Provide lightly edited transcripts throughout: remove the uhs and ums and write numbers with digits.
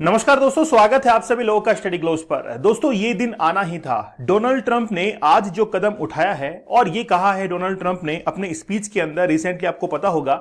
नमस्कार दोस्तों, स्वागत है आप सभी लोगों का स्टडी ग्लोस पर। दोस्तों, ये दिन आना ही था। डोनाल्ड ट्रंप ने आज जो कदम उठाया है और ये कहा है डोनाल्ड ट्रंप ने अपने स्पीच के अंदर, रिसेंटली आपको पता होगा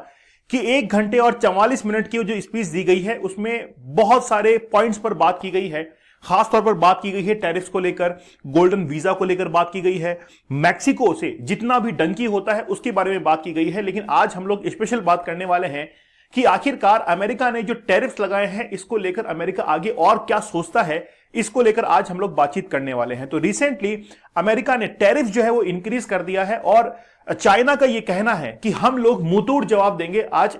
कि 1 घंटे और 44 मिनट की जो स्पीच दी गई है उसमें बहुत सारे पॉइंट्स पर बात की गई है। खासतौर पर बात की गई है टैरिफ्स को लेकर, गोल्डन वीजा को लेकर बात की गई है, मैक्सिको से जितना भी डंकी होता है उसके बारे में बात की गई है। लेकिन आज हम लोग स्पेशल बात करने वाले हैं कि आखिरकार अमेरिका ने जो टैरिफ्स लगाए हैं इसको लेकर अमेरिका आगे और क्या सोचता है, इसको लेकर आज हम लोग बातचीत करने वाले हैं। तो रिसेंटली अमेरिका ने टैरिफ जो है वो इंक्रीज कर दिया है और चाइना का ये कहना है कि हम लोग मुंहतोड़ जवाब देंगे आज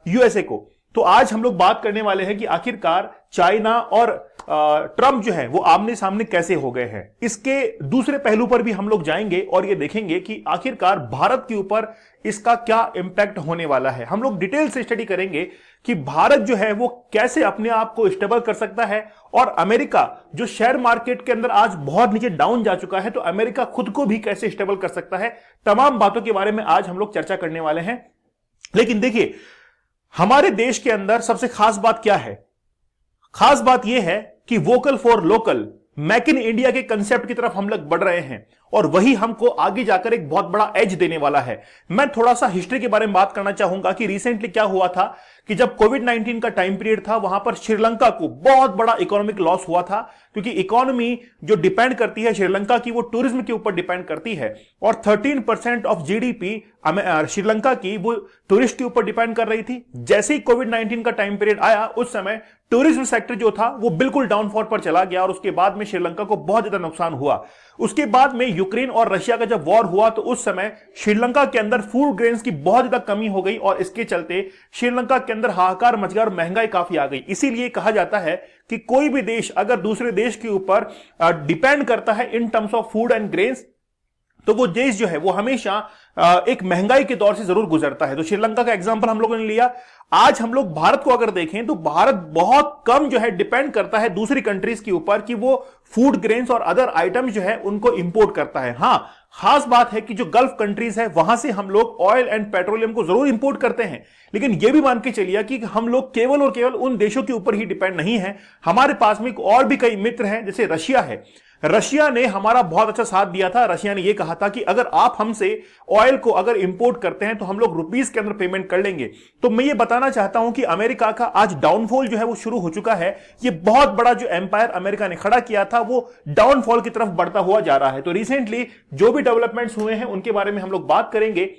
यूएसए को। तो आज हम लोग बात करने वाले हैं कि आखिरकार चाइना और ट्रंप जो है वो आमने सामने कैसे हो गए हैं। इसके दूसरे पहलू पर भी हम लोग जाएंगे और ये देखेंगे कि आखिरकार भारत के ऊपर इसका क्या इंपैक्ट होने वाला है। हम लोग डिटेल से स्टडी करेंगे कि भारत जो है वो कैसे अपने आप को स्टेबल कर सकता है और अमेरिका जो शेयर मार्केट के अंदर आज बहुत नीचे डाउन जा चुका है, तो अमेरिका खुद को भी कैसे स्टेबल कर सकता है। तमाम बातों के बारे में आज हम लोग चर्चा करने वाले हैं। लेकिन देखिए, हमारे देश के अंदर सबसे खास बात क्या है? खास बात यह है कि vocal for local, make in India के कंसेप्ट की तरफ हम लोग बढ़ रहे हैं और वही हमको आगे जाकर एक बहुत बड़ा एज देने वाला है। मैं थोड़ा सा हिस्ट्री के बारे में बात करना चाहूंगा कि रिसेंटली क्या हुआ था कि जब कोविड-19 का टाइम पीरियड था, वहां पर श्रीलंका को बहुत बड़ा इकोनॉमिक लॉस हुआ था, क्योंकि इकोनॉमी जो डिपेंड करती है श्रीलंका की वो टूरिज्म के ऊपर डिपेंड करती है और 13% ऑफ जीडीपी श्रीलंका की वो टूरिस्ट के ऊपर डिपेंड कर रही थी। जैसे ही कोविड-19 का टाइम पीरियड आया, उस समय टूरिज्म सेक्टर जो था वो बिल्कुल डाउनफॉल पर चला गया और उसके बाद में श्रीलंका को बहुत ज्यादा नुकसान हुआ। उसके बाद में यूक्रेन और रशिया का जब वॉर हुआ तो उस समय श्रीलंका के अंदर फूड ग्रेन्स की बहुत ज्यादा कमी हो गई और इसके चलते श्रीलंका के अंदर हाहाकार मच गया और महंगाई काफी आ गई। इसीलिए कहा जाता है कि कोई भी देश अगर दूसरे देश के ऊपर डिपेंड करता है in terms of food and grains, तो वो देश जो है वो हमेशा एक महंगाई के दौर से जरूर गुजरता है। तो श्रीलंका का एग्जांपल हम लोगों ने लिया। आज हम लोग भारत को अगर देखें तो भारत बहुत कम जो है डिपेंड करता है दूसरी कंट्रीज के ऊपर कि वो फूड ग्रेन्स और अदर आइटम्स जो है उनको इंपोर्ट करता है। हां, खास बात है कि जो गल्फ कंट्रीज है वहां से हम लोग ऑयल एंड पेट्रोलियम को जरूर इंपोर्ट करते हैं, लेकिन यह भी मान के चलिए कि हम लोग केवल और केवल उन देशों के ऊपर ही डिपेंड नहीं है। हमारे पास में और भी कई मित्र हैं, जैसे रशिया है। रशिया ने हमारा बहुत अच्छा साथ दिया था। रशिया ने यह कहा था कि अगर आप हमसे ऑयल को अगर इंपोर्ट करते हैं तो हम लोग रुपीस के अंदर पेमेंट कर लेंगे। तो मैं ये बताना चाहता हूं कि अमेरिका का आज डाउनफॉल जो है वो शुरू हो चुका है। ये बहुत बड़ा जो एम्पायर अमेरिका ने खड़ा किया था वो डाउनफॉल की तरफ बढ़ता हुआ जा रहा है। तो रिसेंटली जो भी डेवलपमेंट्स हुए हैं उनके बारे में हम लोग बात करेंगे।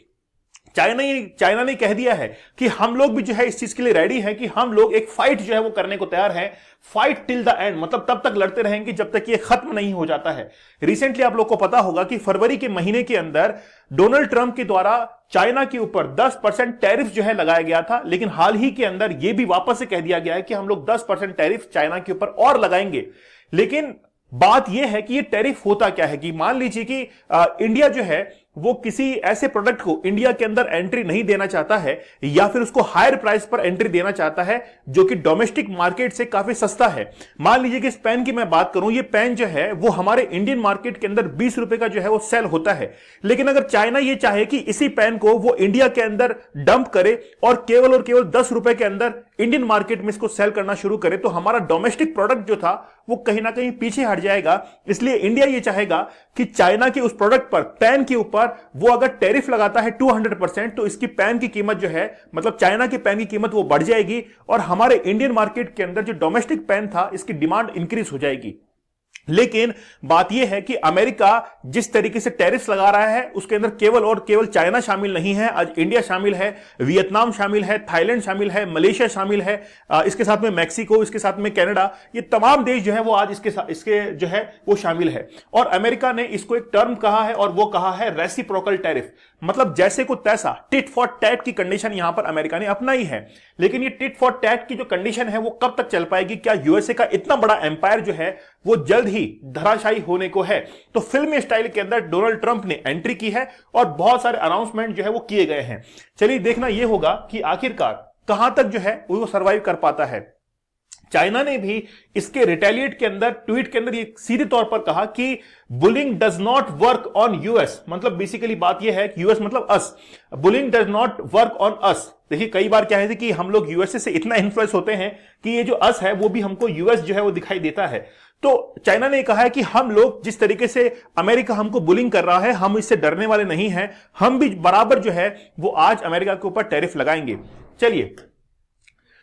चाइना ने कह दिया है कि हम लोग भी जो है इस चीज के लिए रेडी हैं कि हम लोग एक फाइट जो है वो करने को तैयार हैं। फाइट टिल द एंड, मतलब तब तक लड़ते रहेंगे जब तक ये खत्म नहीं हो जाता है। रिसेंटली आप लोग को पता होगा कि फरवरी के महीने के अंदर डोनाल्ड ट्रंप के द्वारा चाइना के ऊपर 10% टैरिफ जो है लगाया गया था, लेकिन हाल ही के अंदर यह भी वापस से कह दिया गया है कि हम लोग 10% टैरिफ चाइना के ऊपर और लगाएंगे। लेकिन बात यह है कि ये टैरिफ होता क्या है कि मान लीजिए कि इंडिया जो है वो किसी ऐसे प्रोडक्ट को इंडिया के अंदर एंट्री नहीं देना चाहता है या फिर उसको हायर प्राइस पर एंट्री देना चाहता है जो कि डोमेस्टिक मार्केट से काफी सस्ता है। मान लीजिए कि इस पेन की मैं बात करूं, ये पेन जो है वो हमारे इंडियन मार्केट के अंदर 20 रुपए का जो है वो सेल होता है। लेकिन अगर चाइना ये चाहे कि इसी पेन को वो इंडिया के अंदर डंप करे और केवल 10 रुपए के अंदर इंडियन मार्केट में इसको सेल करना शुरू करे, तो हमारा डोमेस्टिक प्रोडक्ट जो था वो कहीं ना कहीं पीछे हट जाएगा। इसलिए इंडिया ये चाहेगा कि चाइना के उस प्रोडक्ट पर, पेन के ऊपर वो अगर टैरिफ लगाता है 200%, तो इसकी पेन की कीमत जो है, मतलब चाइना की पेन की कीमत वो बढ़ जाएगी और हमारे इंडियन मार्केट के अंदर जो डोमेस्टिक पेन था इसकी डिमांड इंक्रीज हो जाएगी। लेकिन बात यह है कि अमेरिका जिस तरीके से टैरिफ्स लगा रहा है उसके अंदर केवल और केवल चाइना शामिल नहीं है। आज इंडिया शामिल है, वियतनाम शामिल है, थाईलैंड शामिल है, मलेशिया शामिल है, इसके साथ में मैक्सिको, इसके साथ में कनाडा, ये तमाम देश जो है वो आज इसके जो है वो शामिल है। और अमेरिका ने इसको एक टर्म कहा है और वो कहा है रेसिप्रोकल टैरिफ, मतलब जैसे को तैसा, टिट फॉर टैट की कंडीशन यहां पर अमेरिका ने अपनाई है। लेकिन ये टिट फॉर टैट की जो कंडीशन है वो कब तक चल पाएगी? क्या यूएसए का इतना बड़ा एम्पायर जो है वो जल्द ही धराशायी होने को है? तो फिल्मी स्टाइल के अंदर डोनाल्ड ट्रंप ने एंट्री की है और बहुत सारे अनाउंसमेंट जो है वो किए गए हैं। चलिए देखना यह होगा कि आखिरकार कहां तक जो है वो सर्वाइव कर पाता है। चाइना ने भी इसके रिटेलिएट के अंदर ट्वीट के अंदर ये सीधे तौर पर कहा कि bullying does not work on US, मतलब बेसिकली बात ये है कि यूएस मतलब us, bullying does not work on us. देखिए कई बार क्या है कि हम लोग यूएसए से इतना इन्फ्लुएंस होते हैं कि ये जो अस है वो भी हमको यूएस जो है वो दिखाई देता है। तो चाइना ने कहा है कि हम लोग जिस तरीके से अमेरिका हमको बुलिंग कर रहा है, हम इससे डरने वाले नहीं हैं, हम भी बराबर जो है वो आज अमेरिका के ऊपर टैरिफ लगाएंगे। चलिए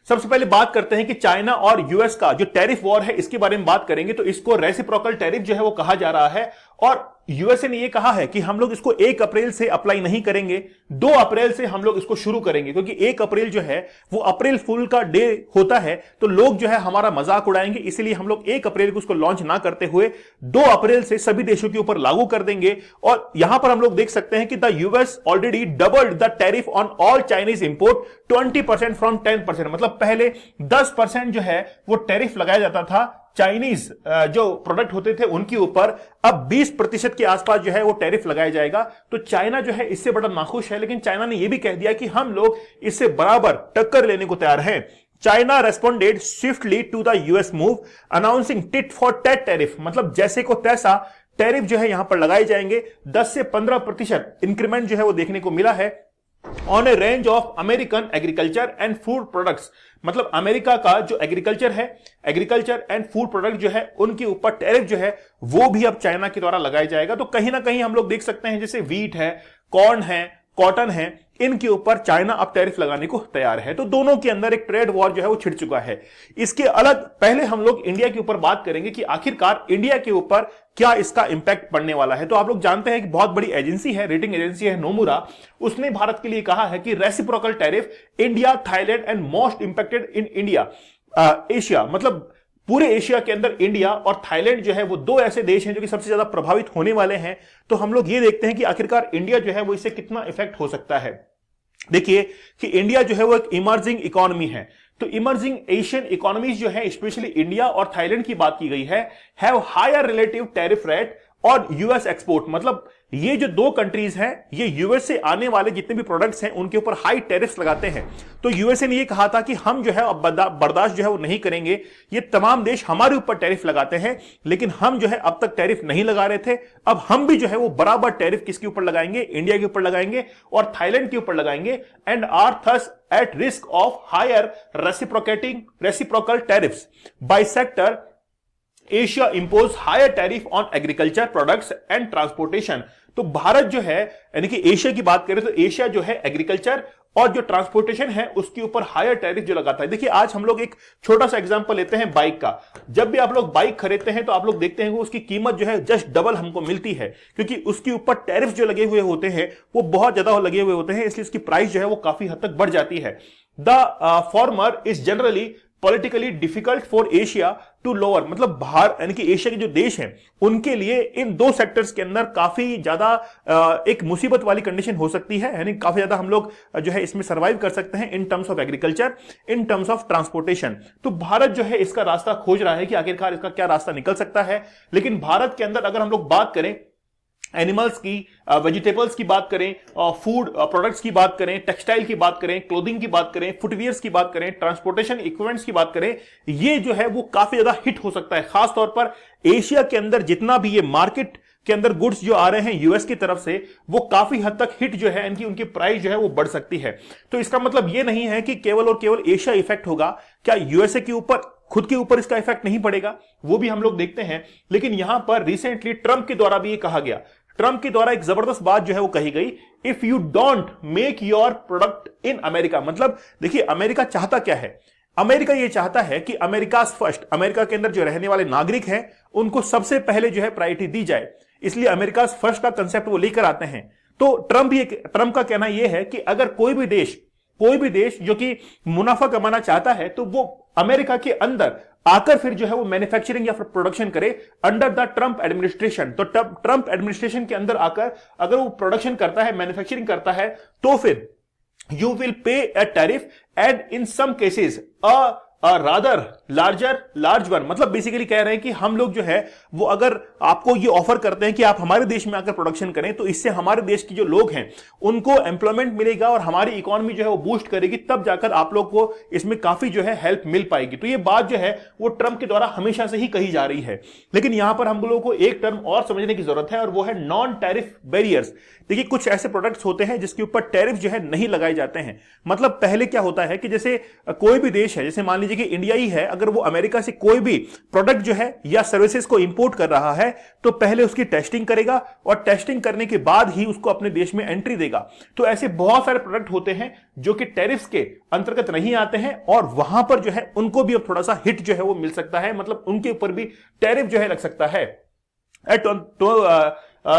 सबसे पहले बात करते हैं कि चाइना और यूएस का जो टैरिफ वॉर है इसके बारे में बात करेंगे। तो इसको रेसिप्रोकल टैरिफ जो है वो कहा जा रहा है और यूएसए ने ये कहा है कि हम लोग इसको 1 अप्रैल से अप्लाई नहीं करेंगे, 2 अप्रैल से हम लोग इसको शुरू करेंगे, क्योंकि 1 अप्रैल जो है वो अप्रैल फूल का डे होता है, तो लोग जो है हमारा मजाक उड़ाएंगे, इसलिए हम लोग 1 अप्रैल को उसको लॉन्च ना करते हुए 2 अप्रैल से सभी देशों के ऊपर लागू कर देंगे। और यहां पर हम लोग देख सकते हैं कि the US already doubled the tariff on all Chinese import 20% from 10%, मतलब पहले 10% जो है वो टैरिफ लगाया जाता था चाइनीज जो प्रोडक्ट होते थे उनके ऊपर, अब 20% के आसपास जो है वो टैरिफ लगाया जाएगा। तो चाइना जो है इससे बड़ा नाखुश है, लेकिन चाइना ने यह भी कह दिया कि हम लोग इससे बराबर टक्कर लेने को तैयार हैं। China responded swiftly to the US move announcing tit for tat tariff, मतलब जैसे को तैसा टैरिफ जो है यहां पर लगाए जाएंगे। 10 से 15% इंक्रीमेंट जो है वो देखने को मिला है on A range of American agriculture and food products, मतलब अमेरिका का जो एग्रीकल्चर है, एग्रीकल्चर एंड फूड प्रोडक्ट जो है उनके ऊपर टैरिफ जो है वो भी अब चाइना के द्वारा लगाया जाएगा। तो कहीं ना कहीं हम लोग देख सकते हैं जैसे व्हीट है, कॉर्न है, कॉटन है, इनके ऊपर चाइना अब टैरिफ लगाने को तैयार है। तो दोनों के अंदर एक ट्रेड वॉर जो है वो छिड़ चुका है। इसके अलग पहले हम लोग इंडिया के ऊपर बात करेंगे कि आखिरकार इंडिया के ऊपर क्या इसका इंपैक्ट पड़ने वाला है। तो आप लोग जानते हैं कि बहुत बड़ी एजेंसी है, रेटिंग एजेंसी है नोमुरा, उसने भारत के लिए कहा है कि reciprocal tariff India, Thailand and most impacted in India Asia, मतलब पूरे एशिया के अंदर इंडिया और थाईलैंड जो है वो 2 ऐसे देश हैं जो कि सबसे ज्यादा प्रभावित होने वाले हैं। तो हम लोग ये देखते हैं कि आखिरकार इंडिया जो है वो इससे कितना इफेक्ट हो सकता है। देखिए कि इंडिया जो है वो एक इमर्जिंग इकोनॉमी है, तो इमर्जिंग एशियन इकोनॉमीज जो है स्पेशली इंडिया और थाईलैंड की बात की गई है, have higher relative tariff rate और यूएस एक्सपोर्ट, मतलब ये जो 2 कंट्रीज हैं ये यूएस से आने वाले जितने भी प्रोडक्ट्स हैं उनके ऊपर हाई टैरिफ्स लगाते हैं। तो यूएसए ने ये कहा था कि हम जो है अब बर्दाश्त जो है वो नहीं करेंगे, ये तमाम देश हमारे ऊपर टैरिफ लगाते हैं, लेकिन हम जो है अब तक टैरिफ नहीं लगा रहे थे, अब हम भी जो है वो बराबर टैरिफ किसके ऊपर लगाएंगे, इंडिया के ऊपर लगाएंगे और थाईलैंड के ऊपर लगाएंगे, and are thus at risk of higher reciprocal tariffs by sector. Asia impose higher tariff on agriculture products and transportation. तो भारत जो है यानी कि एशिया की बात करें तो एशिया जो है एग्रीकल्चर और जो ट्रांसपोर्टेशन है उसके ऊपर हायर टैरिफ जो लगाता है। देखिए आज हम लोग एक छोटा सा एग्जांपल लेते हैं बाइक का। जब भी आप लोग बाइक खरीदते हैं तो आप लोग देखते हैं कि उसकी कीमत जो है जस्ट डबल हमको मिलती है, क्योंकि उसके ऊपर टैरिफ जो लगे हुए होते हैं वो बहुत ज्यादा लगे हुए होते हैं, इसलिए उसकी प्राइस जो है वो काफी हद तक बढ़ जाती है। The former is generally politically difficult for Asia to lower, मतलब बाहर यानी कि एशिया के जो देश हैं उनके लिए इन 2 सेक्टर्स के अंदर काफी ज्यादा एक मुसीबत वाली कंडीशन हो सकती है, यानी काफी ज्यादा हम लोग जो है इसमें सर्वाइव कर सकते हैं in terms of agriculture, in terms of transportation. तो भारत जो है इसका रास्ता खोज रहा है कि आखिरकार इसका क्या रास्ता निकल सकता है। लेकिन भारत के अंदर अगर हम लोग बात करें एनिमल्स की, वेजिटेबल्स की बात करें, फूड प्रोडक्ट्स की बात करें, टेक्सटाइल की बात करें, क्लोथिंग की बात करें, फुटवियर्स की बात करें, ट्रांसपोर्टेशन इक्विपमेंट्स की बात करें, ये जो है वो काफी ज्यादा हिट हो सकता है। खासतौर पर एशिया के अंदर जितना भी ये मार्केट के अंदर गुड्स जो आ रहे हैं यूएस की तरफ से वो काफी हद तक हिट जो है इनकी उनकी प्राइस जो है वो बढ़ सकती है। तो इसका मतलब ये नहीं है कि केवल और केवल एशिया इफेक्ट होगा, क्या यूएसए के ऊपर खुद के ऊपर इसका इफेक्ट नहीं पड़ेगा, वो भी हम लोग देखते हैं। लेकिन यहां पर रिसेंटली ट्रंप के द्वारा भी ये कहा गया, ट्रंप के द्वारा एक जबरदस्त बात जो है वो कही गई, if you don't make your product in America. मतलब देखिए अमेरिका चाहता क्या है, अमेरिका ये चाहता है कि अमेरिका फर्स्ट, अमेरिका के अंदर जो रहने वाले नागरिक हैं उनको सबसे पहले जो है प्रायोरिटी दी जाए, इसलिए अमेरिका फर्स्ट का कंसेप्ट वो लेकर आते हैं। तो ट्रंप का कहना यह है कि अगर कोई भी देश जो कि मुनाफा कमाना चाहता है तो वो अमेरिका के अंदर आकर फिर जो है वो मैन्युफैक्चरिंग या फिर प्रोडक्शन करे अंडर द ट्रंप एडमिनिस्ट्रेशन। तो ट्रंप एडमिनिस्ट्रेशन के अंदर आकर अगर वो प्रोडक्शन करता है, मैन्युफैक्चरिंग करता है, तो फिर you will pay a tariff and in some cases a rather large one, मतलब बेसिकली कह रहे हैं कि हम लोग जो है वो अगर आपको ये ऑफर करते हैं कि आप हमारे देश में आकर प्रोडक्शन करें तो इससे हमारे देश के जो लोग हैं उनको एम्प्लॉयमेंट मिलेगा और हमारी इकोनॉमी जो है वो बूस्ट करेगी, तब जाकर आप लोग को इसमें काफी जो है हेल्प मिल पाएगी। तो ये बात जो है वो ट्रंप के द्वारा हमेशा से ही कही जा रही है। लेकिन यहां पर हम लोगों को एक टर्म और समझने की जरूरत है और वो है नॉन टैरिफ बैरियर्स। देखिए कुछ ऐसे प्रोडक्ट्स होते हैं जिसके ऊपर टैरिफ जो है नहीं लगाए जाते हैं। मतलब पहले क्या होता है कि जैसे कोई भी देश है, जैसे मान लीजिए कि इंडिया ही है, अगर वो अमेरिका से कोई भी प्रोडक्ट जो है या सर्विसेज को इंपोर्ट कर रहा है तो पहले उसकी टेस्टिंग करेगा और टेस्टिंग करने के बाद ही उसको अपने देश में एंट्री देगा। तो ऐसे बहुत सारे प्रोडक्ट होते हैं जो कि टैरिफ्स के अंतर्गत नहीं आते हैं और वहां पर जो है उनको भी अब थोड़ा सा हिट जो है वो मिल सकता है, मतलब उनके ऊपर भी टैरिफ जो है लग सकता है।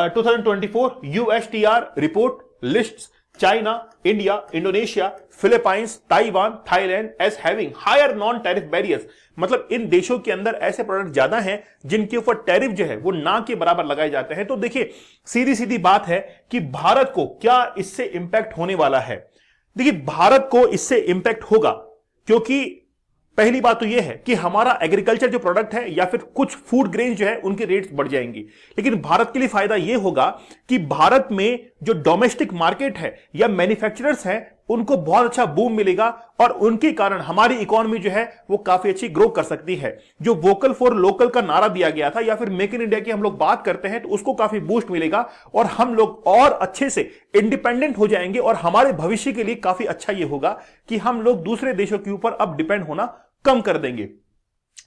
2024 USTR report lists China, India, Indonesia, Philippines, Taiwan, Thailand as having higher non-tariff barriers। मतलब इन देशों के अंदर ऐसे प्रोडक्ट ज्यादा हैं जिनके ऊपर टैरिफ जो है वो ना के बराबर लगाए जाते हैं। तो देखिए सीधी सीधी बात है कि भारत को क्या इससे इंपैक्ट होने वाला है। देखिए भारत को इससे इंपैक्ट होगा क्योंकि पहली बात तो यह है कि हमारा एग्रीकल्चर जो प्रोडक्ट है या फिर कुछ फूड ग्रेन जो है उनके रेट्स बढ़ जाएंगी। लेकिन भारत के लिए फायदा यह होगा कि भारत में जो डोमेस्टिक मार्केट है या मैन्युफैक्चरर्स हैं उनको बहुत अच्छा बूम मिलेगा और उनके कारण हमारी इकोनॉमी जो है वो काफी अच्छी ग्रो कर सकती है। जो वोकल फॉर लोकल का नारा दिया गया था या फिर मेक इन इंडिया की हम लोग बात करते हैं तो उसको काफी बूस्ट मिलेगा और हम लोग और अच्छे से इंडिपेंडेंट हो जाएंगे और हमारे भविष्य के लिए काफी अच्छा यह होगा कि हम लोग दूसरे देशों के ऊपर अब डिपेंड होना कम कर देंगे।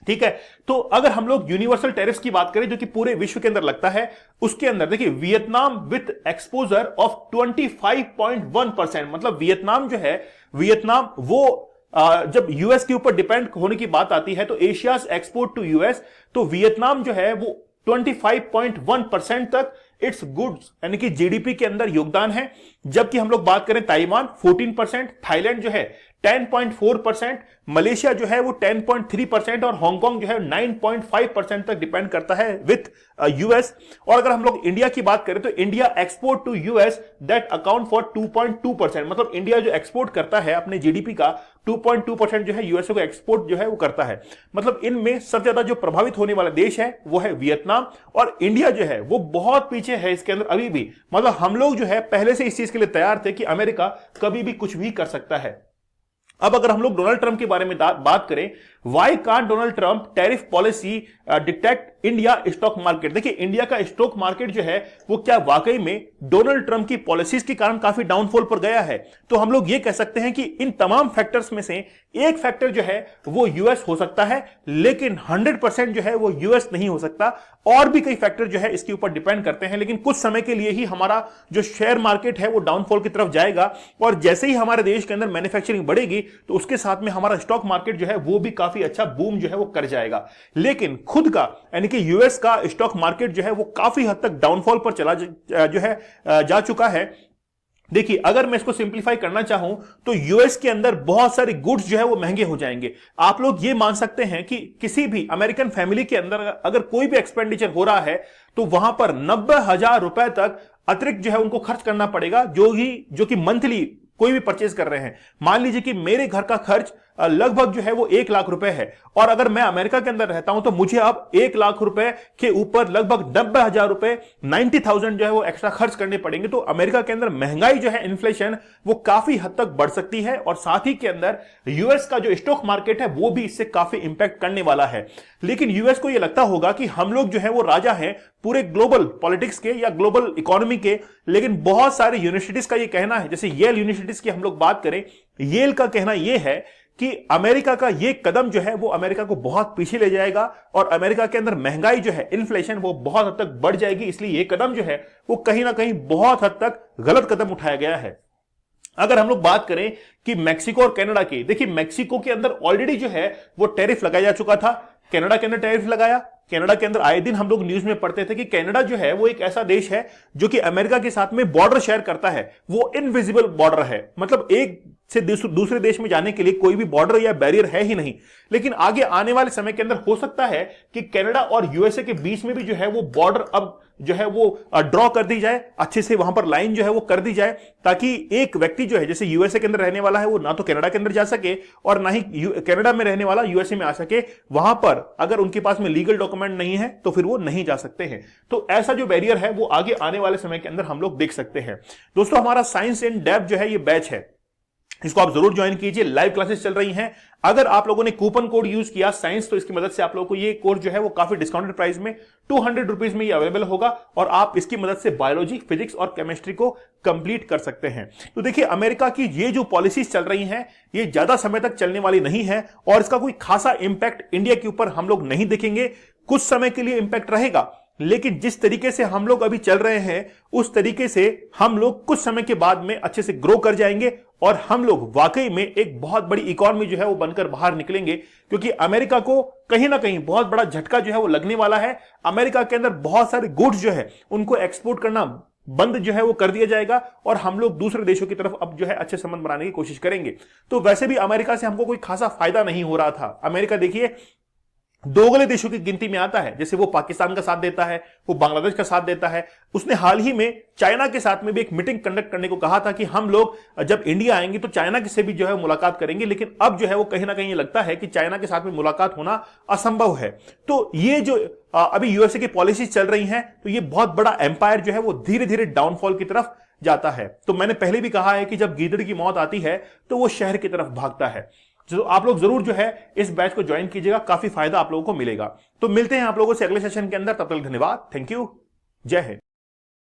ठीक है, तो अगर हम लोग यूनिवर्सल टैरिफ्स की बात करें जो कि पूरे विश्व के अंदर लगता है, उसके अंदर देखिए वियतनाम विथ एक्सपोजर ऑफ 25.1%, मतलब वियतनाम जो है, वियतनाम वो जब यूएस के ऊपर डिपेंड होने की बात आती है तो एशियाज एक्सपोर्ट टू यूएस, तो वियतनाम जो है वो 25.1% तक इट्स गुड्स यानी कि जीडीपी के अंदर योगदान है। जबकि हम लोग बात करें ताइवान 14%, थाईलैंड जो है 10.4%, मलेशिया जो है वो 10.3% और हांगकांग जो है 9.5% तक डिपेंड करता है विथ यूएस। और अगर हम लोग इंडिया की बात करें तो India export to US that account for 2.2%, मतलब इंडिया जो एक्सपोर्ट करता है अपने जीडीपी का 2.2% जो है यूएसए को एक्सपोर्ट जो है वो करता है। मतलब इनमें सबसे ज्यादा जो प्रभावित होने वाला देश है वो है वियतनाम और इंडिया जो है वो बहुत पीछे है इसके अंदर अभी भी। मतलब हम लोग जो है पहले से इस चीज के लिए तैयार थे कि अमेरिका कभी भी कुछ भी कर सकता है। अब अगर हम लोग डोनाल्ड ट्रंप के बारे में बात करें, why can't Donald Trump tariff policy detect India stock market. देखिए इंडिया का स्टॉक मार्केट जो है वो क्या वाकई में डोनाल्ड ट्रंप की पॉलिसीज के कारण काफी डाउनफॉल पर गया है? तो हम लोग ये कह सकते हैं कि इन तमाम फैक्टर्स में से एक फैक्टर जो है वो यूएस हो सकता है, लेकिन 100% जो है वो यूएस नहीं हो सकता। और भी कई फैक्टर जो है इसके ऊपर डिपेंड करते हैं, लेकिन कुछ समय के लिए ही हमारा जो शेयर मार्केट है वो डाउनफॉल की तरफ जाएगा और जैसे ही हमारे देश के अंदर मैन्युफैक्चरिंग बढ़ेगी तो उसके साथ में हमारा स्टॉक मार्केट जो है वो भी काफी अच्छा बूम जो है वो कर जाएगा। लेकिन खुद का यानी कि यूएस का स्टॉक मार्केट जो है वो काफी हद तक डाउनफॉल पर चला जो है जा चुका है। देखिए अगर मैं इसको सिंपलीफाई करना चाहूं तो यूएस के अंदर बहुत सारे गुड्स जो है वो महंगे हो जाएंगे। आप लोग ये मान सकते हैं कि किसी भी अमेरिकन फैमिली के अंदर अगर कोई भी एक्सपेंडिचर हो रहा है तो वहां पर 90,000 रुपए तक अतिरिक्त जो है उनको खर्च करना पड़ेगा, जो कि मंथली कोई भी परचेज कर रहे हैं। मान लीजिए कि मेरे घर का खर्च लगभग जो है वो 1 लाख रुपए है और अगर मैं अमेरिका के अंदर रहता हूं तो मुझे अब 1 लाख रुपए के ऊपर लगभग 90,000 रुपए 90,000 जो है वो एक्स्ट्रा खर्च करने पड़ेंगे। तो अमेरिका के अंदर महंगाई जो है, इन्फ्लेशन, वो काफी हद तक बढ़ सकती है और साथ ही के अंदर यूएस का जो स्टॉक मार्केट है वो भी इससे काफी इंपैक्ट करने वाला है। लेकिन यूएस को यह लगता होगा कि हम लोग जो है वो राजा हैं पूरे ग्लोबल पॉलिटिक्स के या ग्लोबल इकोनॉमी के। लेकिन बहुत सारे यूनिवर्सिटीज का यह कहना है, जैसे येल यूनिवर्सिटीज की हम लोग बात करें, येल का कहना यह है कि अमेरिका का यह कदम जो है वो अमेरिका को बहुत पीछे ले जाएगा और अमेरिका के अंदर महंगाई जो है, इन्फ्लेशन, वो बहुत हद तक बढ़ जाएगी। इसलिए यह कदम जो है वो कहीं ना कहीं बहुत हद तक गलत कदम उठाया गया है। अगर हम लोग बात करें कि मैक्सिको और कनाडा की, देखिए मैक्सिको के अंदर ऑलरेडी जो है वो टैरिफ लगाया जा चुका था, कनाडा के अंदर टैरिफ लगाया। कनाडा के अंदर आए दिन हम लोग न्यूज में पढ़ते थे कि कनाडा जो है वो एक ऐसा देश है जो कि अमेरिका के साथ में बॉर्डर शेयर करता है। वो इनविजिबल बॉर्डर है, मतलब एक से दूसरे देश में जाने के लिए कोई भी बॉर्डर या बैरियर है ही नहीं। लेकिन आगे आने वाले समय के अंदर हो सकता है कि कनाडा और यूएसए के बीच में भी जो है वो बॉर्डर अब जो है वो ड्रॉ कर दी जाए, अच्छे से वहां पर लाइन जो है वो कर दी जाए, ताकि एक व्यक्ति जो है जैसे यूएसए के अंदर रहने वाला है वो ना तो कनाडा के अंदर जा सके और ना ही कनाडा में रहने वाला यूएसए में आ सके। वहां पर अगर उनके पास में लीगल डॉक्यूमेंट नहीं है तो फिर वो नहीं जा सकते हैं। तो ऐसा जो बैरियर है वो आगे आने वाले समय के अंदर हम लोग देख सकते हैं। दोस्तों, हमारा साइंस इन डेप्थ जो है ये बैच है, इसको आप जरूर ज्वाइन कीजिए। लाइव क्लासेस चल रही हैं। अगर आप लोगों ने कूपन कोड यूज किया साइंस, तो इसकी मदद से आप लोगों को ये कोर्स जो है वो काफी डिस्काउंटेड प्राइस में 200 रुपीज में ये अवेलेबल होगा और आप इसकी मदद से बायोलॉजी, फिजिक्स और केमिस्ट्री को कंप्लीट कर सकते हैं। तो देखिए, अमेरिका की ये जो पॉलिसीज चल रही हैं ये ज्यादा समय तक चलने वाली नहीं है और इसका कोई खासा इंपैक्ट इंडिया के ऊपर हम लोग नहीं देखेंगे। कुछ समय के लिए इंपैक्ट रहेगा, लेकिन जिस तरीके से हम लोग अभी चल रहे हैं उस तरीके से हम लोग कुछ समय के बाद में अच्छे से ग्रो कर जाएंगे और हम लोग वाकई में एक बहुत बड़ी इकोनॉमी जो है वो बनकर बाहर निकलेंगे, क्योंकि अमेरिका को कहीं ना कहीं बहुत बड़ा झटका जो है वो लगने वाला है। अमेरिका के अंदर बहुत सारे गुड्स जो है उनको एक्सपोर्ट करना बंद जो है वो कर दिया जाएगा और हम लोग दूसरे देशों की तरफ अब जो है अच्छे संबंध बनाने की कोशिश करेंगे। तो वैसे भी अमेरिका से हमको कोई खासा फायदा नहीं हो रहा था। अमेरिका देखिए दोगले देशों की गिनती में आता है, जैसे वो पाकिस्तान का साथ देता है, वो बांग्लादेश का साथ देता है। उसने हाल ही में चाइना के साथ में भी एक मीटिंग कंडक्ट करने को कहा था कि हम लोग जब इंडिया आएंगे तो चाइना से भी जो है मुलाकात करेंगे, लेकिन अब जो है वो कहीं ना कहीं लगता है कि चाइना के साथ में मुलाकात होना असंभव है। तो ये जो अभी यूएसए की पॉलिसी चल रही है, तो ये बहुत बड़ा एम्पायर जो है वो धीरे धीरे डाउनफॉल की तरफ जाता है। तो मैंने पहले भी कहा है कि जब गीदड़ की मौत आती है तो वो शहर की तरफ भागता है। तो आप लोग जरूर जो है इस बैच को ज्वाइन कीजिएगा, काफी फायदा आप लोगों को मिलेगा। तो मिलते हैं आप लोगों से अगले सेशन के अंदर। तब तक धन्यवाद, थैंक यू, जय हिंद।